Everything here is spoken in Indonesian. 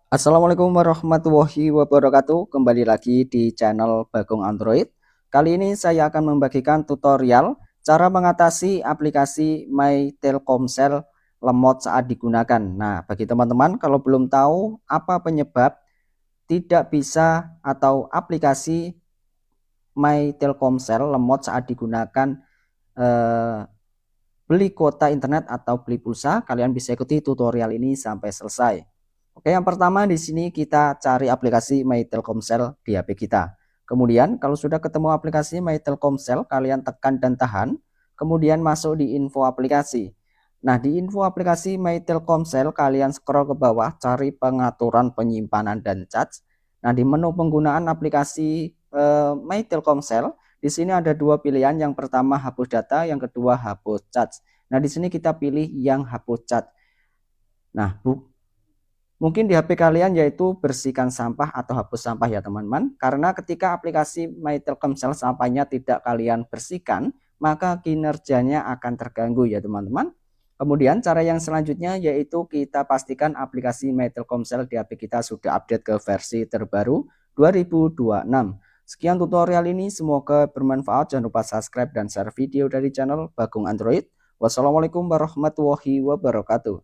Assalamualaikum warahmatullahi wabarakatuh. Kembali lagi di channel Bagong Android. Kali ini saya akan membagikan tutorial cara mengatasi aplikasi My Telkomsel lemot saat digunakan. Nah, bagi teman-teman kalau belum tahu apa penyebab tidak bisa atau aplikasi My Telkomsel lemot saat digunakan eh, beli kuota internet atau beli pulsa, kalian bisa ikuti tutorial ini sampai selesai. Oke, yang pertama di sini kita cari aplikasi My Telkomsel di HP kita. Kemudian kalau sudah ketemu aplikasi My Telkomsel, kalian tekan dan tahan, kemudian masuk di info aplikasi. Nah, di info aplikasi My Telkomsel, kalian scroll ke bawah, cari pengaturan penyimpanan dan charge. Nah, di menu penggunaan aplikasi My Telkomsel, di sini ada dua pilihan. Yang pertama hapus data, yang kedua hapus charge. Nah, di sini kita pilih yang hapus charge. Nah, mungkin di HP kalian yaitu bersihkan sampah atau hapus sampah ya teman-teman. Karena ketika aplikasi My Telkomsel sampahnya tidak kalian bersihkan, maka kinerjanya akan terganggu ya teman-teman. Kemudian cara yang selanjutnya yaitu kita pastikan aplikasi My Telkomsel di HP kita sudah update ke versi terbaru 2026. Sekian tutorial ini, semoga bermanfaat. Jangan lupa subscribe dan share video dari channel Bagong Android. Wassalamualaikum warahmatullahi wabarakatuh.